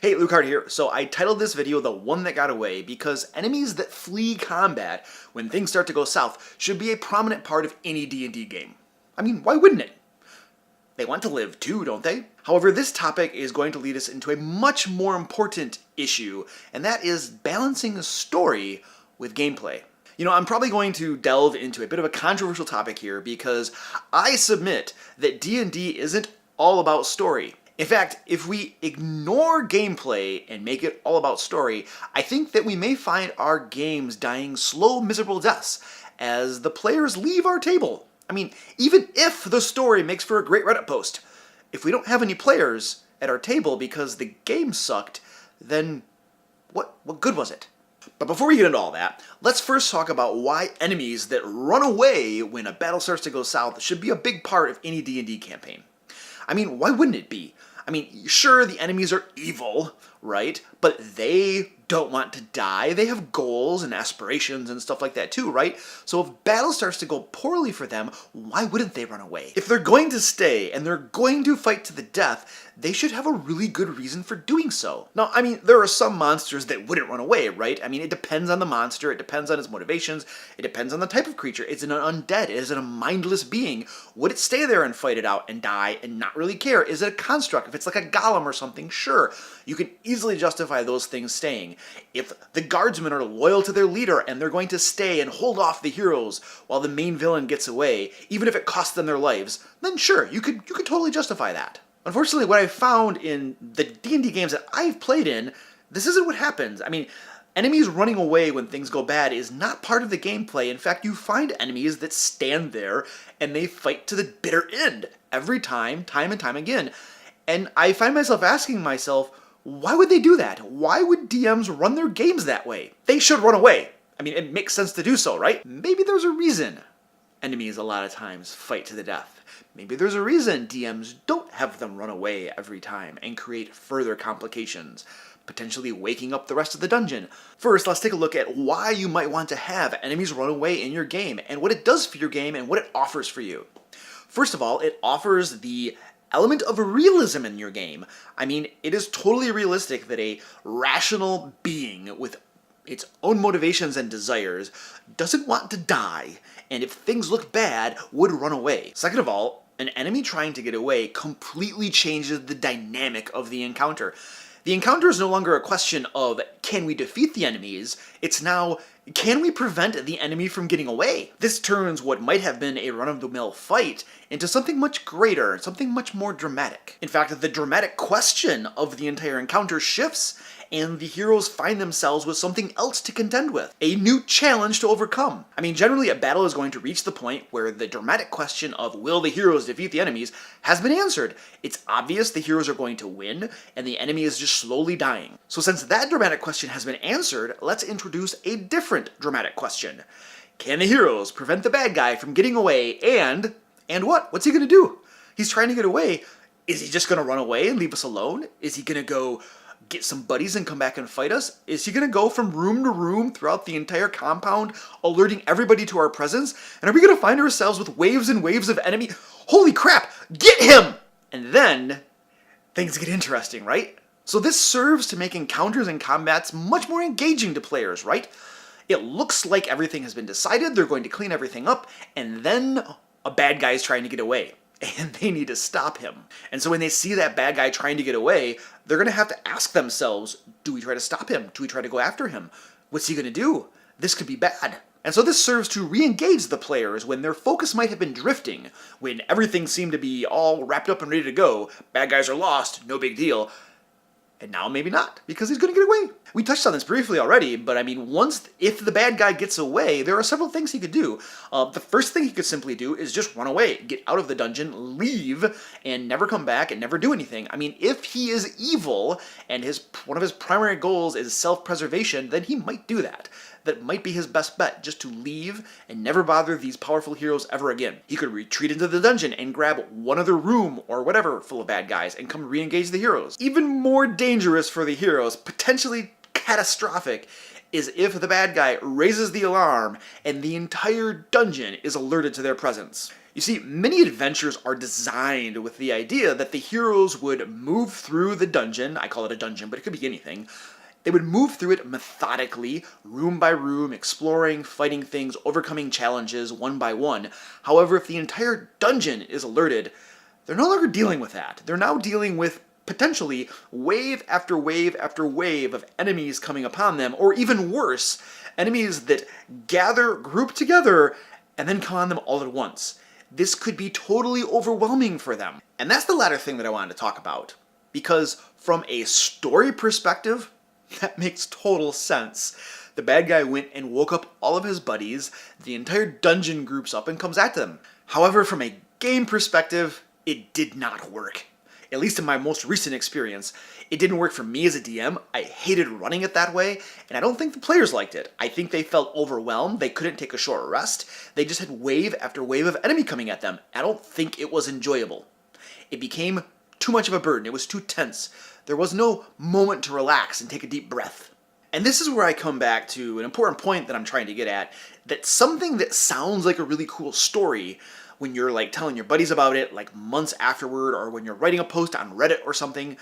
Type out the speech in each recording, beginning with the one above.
Hey, Lucard here. So I titled this video The One That Got Away because enemies that flee combat when things start to go south should be a prominent part of any D&D game. I mean, why wouldn't it? They want to live too, don't they? However, this topic is going to lead us into a much more important issue, and that is balancing a story with gameplay. You know, I'm probably going to delve into a bit of a controversial topic here because I submit that D&D isn't all about story. In fact, if we ignore gameplay and make it all about story, I think that we may find our games dying slow, miserable deaths as the players leave our table. I mean, even if the story makes for a great Reddit post, if we don't have any players at our table because the game sucked, then what good was it? But before we get into all that, let's first talk about why enemies that run away when a battle starts to go south should be a big part of any D&D campaign. I mean, why wouldn't it be? I mean, sure, the enemies are evil, right? But they don't want to die. They have goals and aspirations and stuff like that too, right? So if battle starts to go poorly for them, why wouldn't they run away? If they're going to stay and they're going to fight to the death, they should have a really good reason for doing so. Now, I mean, there are some monsters that wouldn't run away, right? I mean, it depends on the monster, it depends on its motivations, it depends on the type of creature. Is it an undead? Is it a mindless being? Would it stay there and fight it out and die and not really care? Is it a construct? If it's like a golem or something, sure, you can easily justify those things staying. If the guardsmen are loyal to their leader and they're going to stay and hold off the heroes while the main villain gets away, even if it costs them their lives, then sure, you could totally justify that. Unfortunately, what I've found in the D&D games that I've played in, this isn't what happens. I mean, enemies running away when things go bad is not part of the gameplay. In fact, you find enemies that stand there and they fight to the bitter end every time and time again. And I find myself asking myself, why would they do that? Why would DMs run their games that way? They should run away. I mean, it makes sense to do so, right? Maybe there's a reason enemies a lot of times fight to the death. Maybe there's a reason DMs don't have them run away every time and create further complications, potentially waking up the rest of the dungeon. First, let's take a look at why you might want to have enemies run away in your game and what it does for your game and what it offers for you. First of all, it offers the element of realism in your game. I mean, it is totally realistic that a rational being with its own motivations and desires doesn't want to die, and if things look bad, would run away. Second of all, an enemy trying to get away completely changes the dynamic of the encounter. The encounter is no longer a question of, can we defeat the enemies? It's now, can we prevent the enemy from getting away? This turns what might have been a run-of-the-mill fight into something much greater, something much more dramatic. In fact, the dramatic question of the entire encounter shifts, and the heroes find themselves with something else to contend with. A new challenge to overcome. I mean, generally a battle is going to reach the point where the dramatic question of will the heroes defeat the enemies has been answered. It's obvious the heroes are going to win, and the enemy is just slowly dying. So since that dramatic question has been answered, let's introduce a different dramatic question. Can the heroes prevent the bad guy from getting away and what? What's he gonna do? He's trying to get away. Is he just gonna run away and leave us alone? Is he gonna go get some buddies and come back and fight us? Is he gonna go from room to room throughout the entire compound, alerting everybody to our presence? And are we gonna find ourselves with waves and waves of enemy? Holy crap! Get him! And then things get interesting, right? So this serves to make encounters and combats much more engaging to players, right? It looks like everything has been decided, they're going to clean everything up, and then a bad guy is trying to get away. And they need to stop him. And so when they see that bad guy trying to get away, they're going to have to ask themselves, do we try to stop him? Do we try to go after him? What's he going to do? This could be bad. And so this serves to re-engage the players when their focus might have been drifting, when everything seemed to be all wrapped up and ready to go, bad guys are lost, no big deal. And now maybe not, because he's going to get away. We touched on this briefly already, but I mean, if the bad guy gets away, there are several things he could do. The first thing he could simply do is just run away, get out of the dungeon, leave, and never come back and never do anything. I mean, if he is evil and one of his primary goals is self-preservation, then he might do that. That might be his best bet, just to leave and never bother these powerful heroes ever again. He could retreat into the dungeon and grab one other room or whatever full of bad guys and come re-engage the heroes. Even more dangerous for the heroes, potentially catastrophic, is if the bad guy raises the alarm and the entire dungeon is alerted to their presence. You see, many adventures are designed with the idea that the heroes would move through the dungeon. I call it a dungeon, but it could be anything. They would move through it methodically, room by room, exploring, fighting things, overcoming challenges one by one. However, if the entire dungeon is alerted, they're no longer dealing with that. They're now dealing with potentially wave after wave after wave of enemies coming upon them, or even worse, enemies that group together, and then come on them all at once. This could be totally overwhelming for them. And that's the latter thing that I wanted to talk about. Because from a story perspective, that makes total sense. The bad guy went and woke up all of his buddies, the entire dungeon groups up and comes at them. However, from a game perspective, it did not work. At least in my most recent experience, it didn't work for me as a DM. I hated running it that way, and I don't think the players liked it. I think they felt overwhelmed. They couldn't take a short rest. They just had wave after wave of enemy coming at them. I don't think it was enjoyable. It became too much of a burden. It was too tense. There was no moment to relax and take a deep breath. And this is where I come back to an important point that I'm trying to get at, that something that sounds like a really cool story, when you're like telling your buddies about it like months afterward, or when you're writing a post on Reddit or something,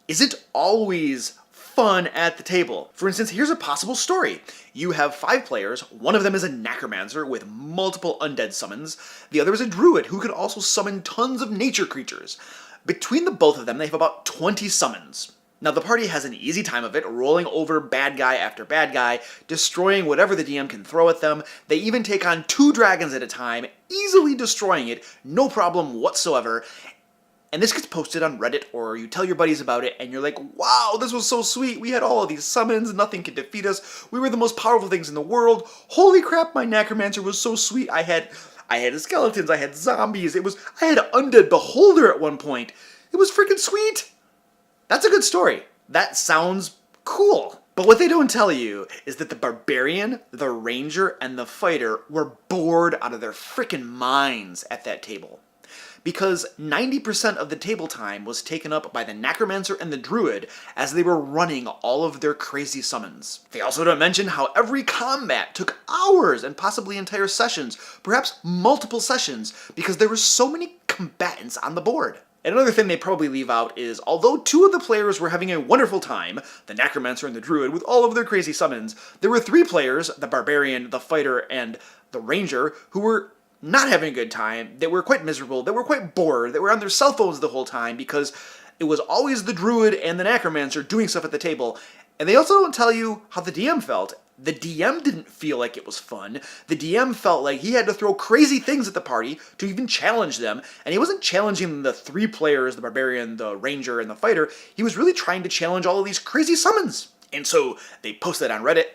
isn't always fun at the table. For instance, here's a possible story. You have 5 players, one of them is a necromancer with multiple undead summons, the other is a druid who can also summon tons of nature creatures. Between the both of them, they have about 20 summons. Now the party has an easy time of it, rolling over bad guy after bad guy, destroying whatever the DM can throw at them. They even take on 2 dragons at a time, easily destroying it, no problem whatsoever. And this gets posted on Reddit, or you tell your buddies about it, and you're like, wow, this was so sweet, we had all of these summons, nothing could defeat us, we were the most powerful things in the world, holy crap, my necromancer was so sweet, I had skeletons, I had zombies, I had an undead beholder at one point, it was freaking sweet! That's a good story. That sounds cool. But what they don't tell you is that the barbarian, the ranger, and the fighter were bored out of their freaking minds at that table. Because 90% of the table time was taken up by the necromancer and the druid as they were running all of their crazy summons. They also don't mention how every combat took hours and possibly entire sessions, perhaps multiple sessions, because there were so many combatants on the board. And another thing they probably leave out is, although 2 of the players were having a wonderful time, the necromancer and the druid, with all of their crazy summons, there were 3 players, the barbarian, the fighter, and the ranger, who were not having a good time. They were quite miserable, they were quite bored, they were on their cell phones the whole time because it was always the druid and the necromancer doing stuff at the table. And they also don't tell you how the DM felt. The DM didn't feel like it was fun. The DM felt like he had to throw crazy things at the party to even challenge them, and he wasn't challenging the 3 players, the barbarian, the ranger, and the fighter. He was really trying to challenge all of these crazy summons. And so they posted on Reddit,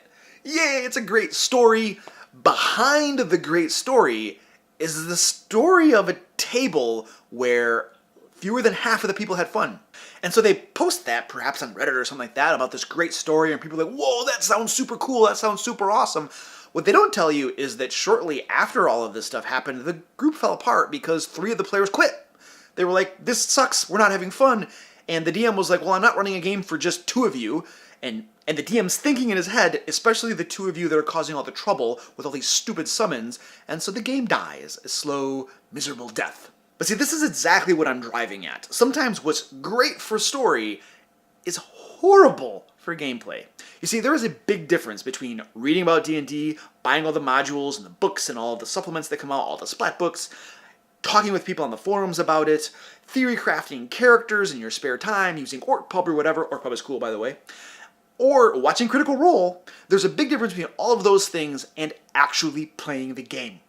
yay, it's a great story. Behind the great story is the story of a table where fewer than half of the people had fun. And so they post that, perhaps on Reddit or something like that, about this great story, and people are like, whoa, that sounds super cool, that sounds super awesome. What they don't tell you is that shortly after all of this stuff happened, the group fell apart because 3 of the players quit. They were like, this sucks, we're not having fun. And the DM was like, well, I'm not running a game for just 2 of you. And the DM's thinking in his head, especially the 2 of you that are causing all the trouble with all these stupid summons, and so the game dies a slow, miserable death. But see, this is exactly what I'm driving at. Sometimes what's great for story is horrible for gameplay. You see, there is a big difference between reading about D&D, buying all the modules and the books and all the supplements that come out, all the splat books, talking with people on the forums about it, theory crafting characters in your spare time, using OrcPub or whatever. OrcPub is cool, by the way. Or watching Critical Role. There's a big difference between all of those things and actually playing the game.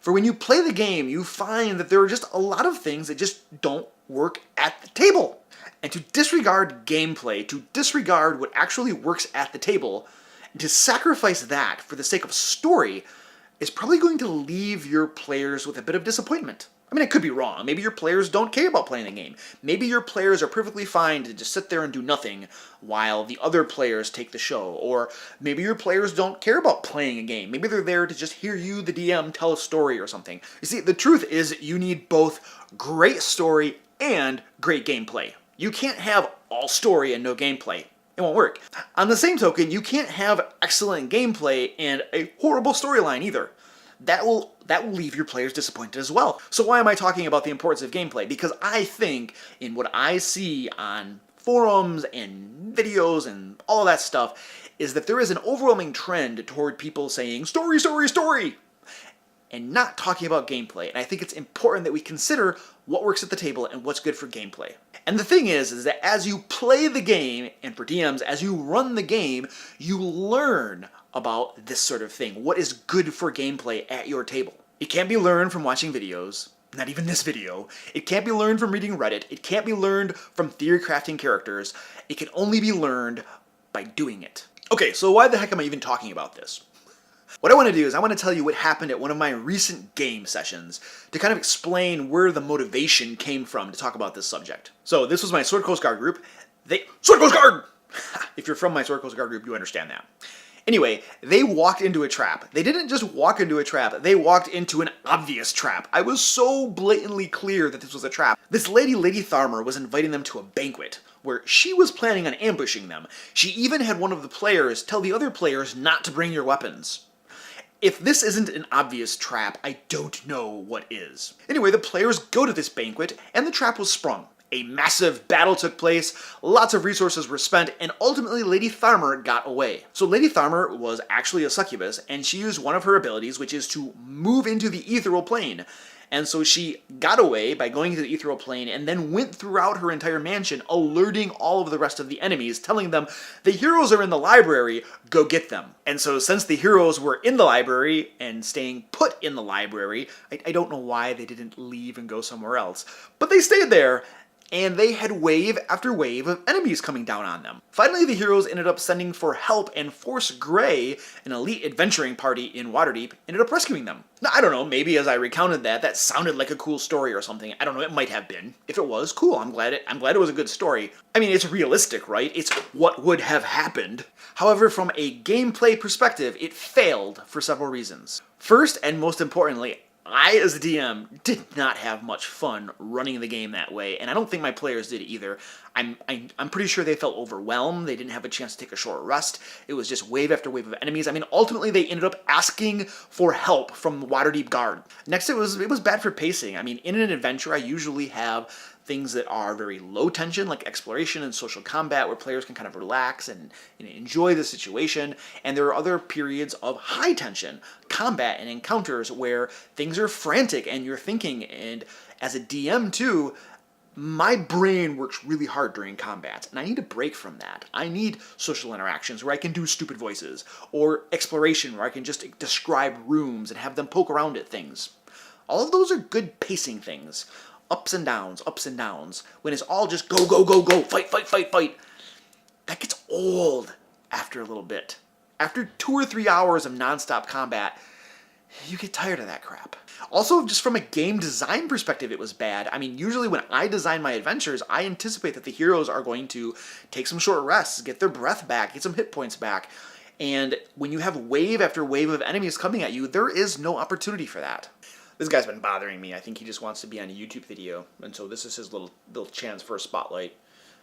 For when you play the game, you find that there are just a lot of things that just don't work at the table. And to disregard gameplay, to disregard what actually works at the table, and to sacrifice that for the sake of story, is probably going to leave your players with a bit of disappointment. I mean, I could be wrong. Maybe your players don't care about playing the game. Maybe your players are perfectly fine to just sit there and do nothing while the other players take the show. Or maybe your players don't care about playing a game. Maybe they're there to just hear you, the DM, tell a story or something. You see, the truth is you need both great story and great gameplay. You can't have all story and no gameplay. It won't work. On the same token, you can't have excellent gameplay and a horrible storyline either. that will leave your players disappointed as well. So why am I talking about the importance of gameplay? Because I think in what I see on forums and videos and all of that stuff is that there is an overwhelming trend toward people saying story, story, story, and not talking about gameplay. And I think it's important that we consider what works at the table and what's good for gameplay. And the thing is that as you play the game, and for DMs, as you run the game, you learn about this sort of thing. What is good for gameplay at your table? It can't be learned from watching videos, not even this video. It can't be learned from reading Reddit. It can't be learned from theory crafting characters. It can only be learned by doing it. Okay, so why the heck am I even talking about this? What I want to do is I want to tell you what happened at one of my recent game sessions to kind of explain where the motivation came from to talk about this subject. So this was my Sword Coast Guard group. Sword Coast Guard! If you're from my Sword Coast Guard group, you understand that. Anyway, they walked into a trap. They didn't just walk into a trap, they walked into an obvious trap. I was so blatantly clear that this was a trap. This Lady Tharmer was inviting them to a banquet where she was planning on ambushing them. She even had one of the players tell the other players not to bring your weapons. If this isn't an obvious trap, I don't know what is. Anyway, the players go to this banquet, and the trap was sprung. A massive battle took place, lots of resources were spent, and ultimately Lady Tharmer got away. So Lady Tharmer was actually a succubus, and she used one of her abilities, which is to move into the ethereal plane. And so she got away by going to the ethereal plane and then went throughout her entire mansion, alerting all of the rest of the enemies, telling them, the heroes are in the library, go get them. And so since the heroes were in the library and staying put in the library, I don't know why they didn't leave and go somewhere else, but they stayed there, and they had wave after wave of enemies coming down on them. Finally, the heroes ended up sending for help, and Force Grey, an elite adventuring party in Waterdeep, ended up rescuing them. Now, I don't know, maybe as I recounted that sounded like a cool story or something. I don't know, it might have been. If it was, cool, I'm glad it was a good story. I mean, it's realistic, right? It's what would have happened. However, from a gameplay perspective, it failed for several reasons. First, and most importantly, I, as a DM, did not have much fun running the game that way, and I don't think my players did either. I'm pretty sure they felt overwhelmed. They didn't have a chance to take a short rest. It was just wave after wave of enemies. I mean, ultimately, they ended up asking for help from the Waterdeep Guard. Next, it was bad for pacing. I mean, in an adventure, I usually have things that are very low tension, like exploration and social combat, where players can kind of relax and enjoy the situation. And there are other periods of high tension, combat and encounters, where things are frantic and you're thinking. And as a DM too, my brain works really hard during combat, and I need a break from that. I need social interactions where I can do stupid voices, or exploration where I can just describe rooms and have them poke around at things. All of those are good pacing things. Ups and downs, when it's all just go, go, go, go, fight, fight, fight, fight. That gets old after a little bit. After 2 or 3 hours of nonstop combat, you get tired of that crap. Also, just from a game design perspective, it was bad. I mean, usually when I design my adventures, I anticipate that the heroes are going to take some short rests, get their breath back, get some hit points back. And when you have wave after wave of enemies coming at you, there is no opportunity for that. This guy's been bothering me. I think he just wants to be on a YouTube video, and so this is his little chance for a spotlight.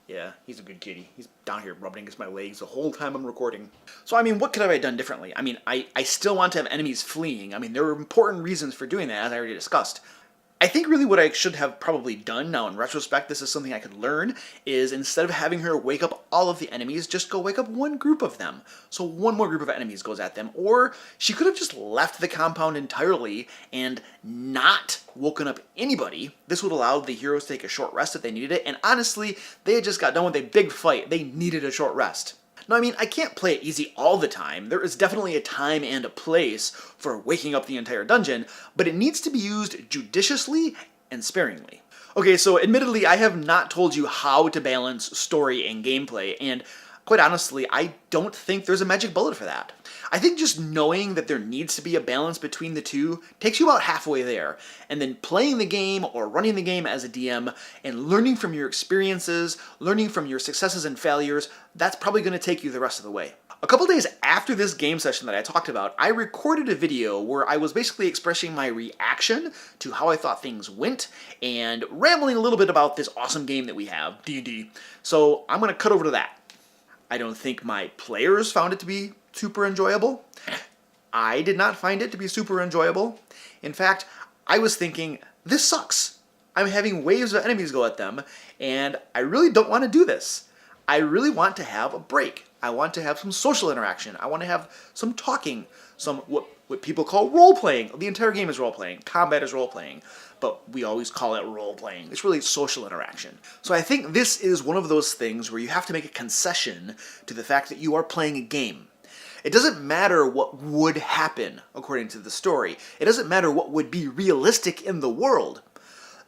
Yeah, he's a good kitty. He's down here rubbing against my legs the whole time I'm recording. So, I mean, what could I have done differently? I mean, I still want to have enemies fleeing. I mean, there are important reasons for doing that, as I already discussed. I think really what I should have probably done now in retrospect, this is something I could learn, is instead of having her wake up all of the enemies, just go wake up one group of them. So one more group of enemies goes at them. Or she could have just left the compound entirely and not woken up anybody. This would allow the heroes to take a short rest if they needed it. And honestly, they had just got done with a big fight. They needed a short rest. Now, I mean, I can't play it easy all the time. There is definitely a time and a place for waking up the entire dungeon, but it needs to be used judiciously and sparingly. Okay, so admittedly, I have not told you how to balance story and gameplay, and quite honestly, I don't think there's a magic bullet for that. I think just knowing that there needs to be a balance between the two takes you about halfway there, and then playing the game or running the game as a DM and learning from your experiences, learning from your successes and failures, that's probably going to take you the rest of the way. A couple days after this game session that I talked about, I recorded a video where I was basically expressing my reaction to how I thought things went and rambling a little bit about this awesome game that we have, D&D. So I'm going to cut over to that. I don't think my players found it to be super enjoyable. I did not find it to be super enjoyable. In fact, I was thinking, this sucks. I'm having waves of enemies go at them, and I really don't want to do this. I really want to have a break. I want to have some social interaction. I want to have some talking, some what people call role-playing. The entire game is role-playing. Combat is role-playing. But we always call it role-playing. It's really social interaction. So I think this is one of those things where you have to make a concession to the fact that you are playing a game. It doesn't matter what would happen, according to the story. It doesn't matter what would be realistic in the world.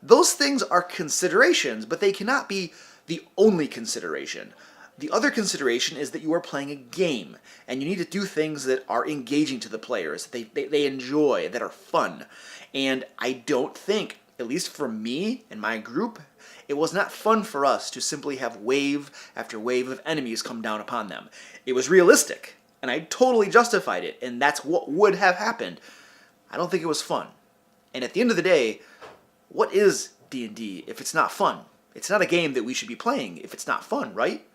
Those things are considerations, but they cannot be the only consideration. The other consideration is that you are playing a game, and you need to do things that are engaging to the players, that they enjoy, that are fun. And I don't think, at least for me and my group, it was not fun for us to simply have wave after wave of enemies come down upon them. It was realistic, and I totally justified it, and that's what would have happened. I don't think it was fun. And at the end of the day, what is D&D if it's not fun? It's not a game that we should be playing if it's not fun, right?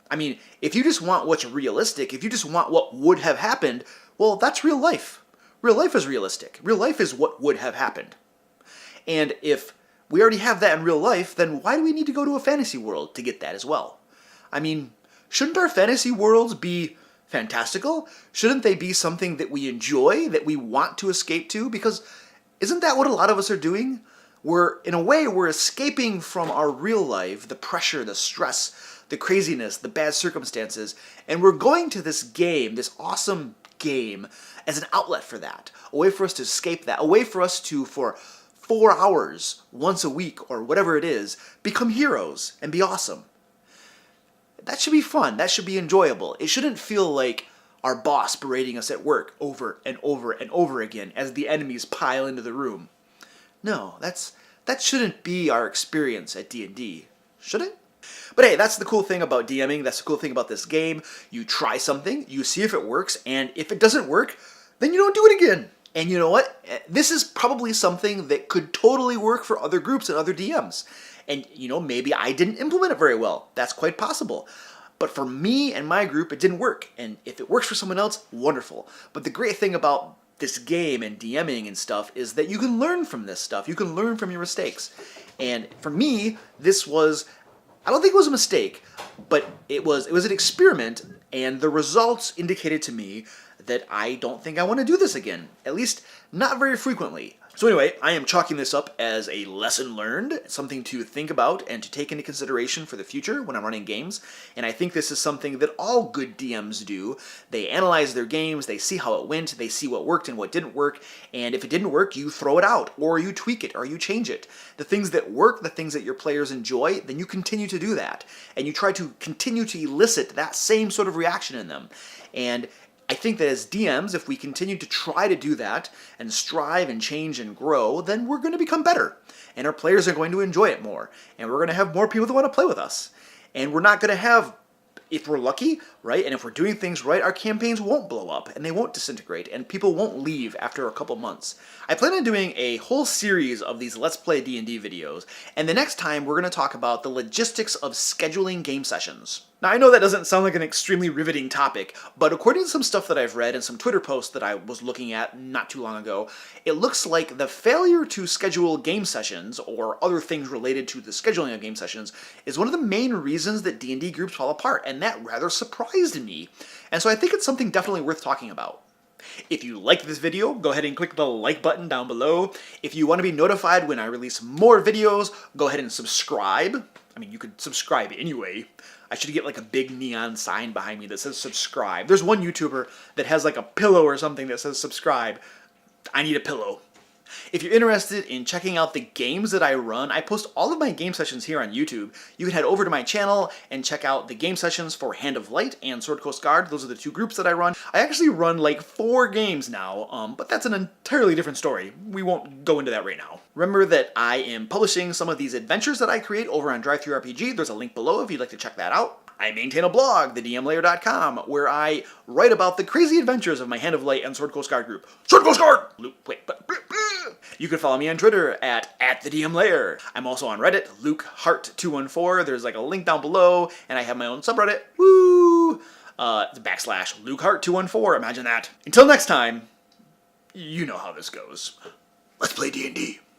I mean, if you just want what's realistic, if you just want what would have happened, well, that's real life. Real life is realistic. Real life is what would have happened. And if we already have that in real life, then why do we need to go to a fantasy world to get that as well? I mean, shouldn't our fantasy worlds be fantastical? Shouldn't they be something that we enjoy, that we want to escape to? Because isn't that what a lot of us are doing? In a way, we're escaping from our real life, the pressure, the stress, the craziness, the bad circumstances, and we're going to this game, this awesome game, as an outlet for that, a way for us to escape that, a way for us to, for 4 hours, once a week, or whatever it is, become heroes and be awesome. That should be fun. That should be enjoyable. It shouldn't feel like our boss berating us at work over and over and over again as the enemies pile into the room. No, that shouldn't be our experience at D&D, should it? But hey, that's the cool thing about DMing, that's the cool thing about this game. You try something, you see if it works, and if it doesn't work, then you don't do it again. And you know what? This is probably something that could totally work for other groups and other DMs. And you know, maybe I didn't implement it very well. That's quite possible. But for me and my group, it didn't work. And if it works for someone else, wonderful. But the great thing about this game and DMing and stuff is that you can learn from this stuff. You can learn from your mistakes. And for me, this was, I don't think it was a mistake, but it was an experiment, and the results indicated to me that I don't think I want to do this again, at least not very frequently. So anyway, I am chalking this up as a lesson learned, something to think about and to take into consideration for the future when I'm running games, and I think this is something that all good DMs do. They analyze their games, they see how it went, they see what worked and what didn't work, and if it didn't work, you throw it out, or you tweak it, or you change it. The things that work, the things that your players enjoy, then you continue to do that, and you try to continue to elicit that same sort of reaction in them. And I think that as DMs, if we continue to try to do that and strive and change and grow, then we're going to become better. And our players are going to enjoy it more. And we're going to have more people that want to play with us. And we're not going to have, if we're lucky, right, and if we're doing things right, our campaigns won't blow up and they won't disintegrate and people won't leave after a couple months. I plan on doing a whole series of these Let's Play D&D videos, and the next time we're going to talk about the logistics of scheduling game sessions. Now, I know that doesn't sound like an extremely riveting topic, but according to some stuff that I've read and some Twitter posts that I was looking at not too long ago, it looks like the failure to schedule game sessions, or other things related to the scheduling of game sessions, is one of the main reasons that D&D groups fall apart, and that rather surprised me. And so I think it's something definitely worth talking about. If you liked this video, go ahead and click the like button down below. If you want to be notified when I release more videos, go ahead and subscribe. I mean, you could subscribe anyway. I should get like a big neon sign behind me that says subscribe. There's one YouTuber that has like a pillow or something that says subscribe. I need a pillow. If you're interested in checking out the games that I run, I post all of my game sessions here on YouTube. You can head over to my channel and check out the game sessions for Hand of Light and Sword Coast Guard. Those are the two groups that I run. I actually run like 4 games now, but that's an entirely different story. We won't go into that right now. Remember that I am publishing some of these adventures that I create over on DriveThruRPG. There's a link below if you'd like to check that out. I maintain a blog, thedmlayer.com, where I write about the crazy adventures of my Hand of Light and Sword Coast Guard group. Sword Coast Guard! You can follow me on Twitter at thedmlayer. I'm also on Reddit, LukeHart214. There's like a link down below, and I have my own subreddit. Woo! /LukeHart214. Imagine that. Until next time, you know how this goes. Let's play D&D.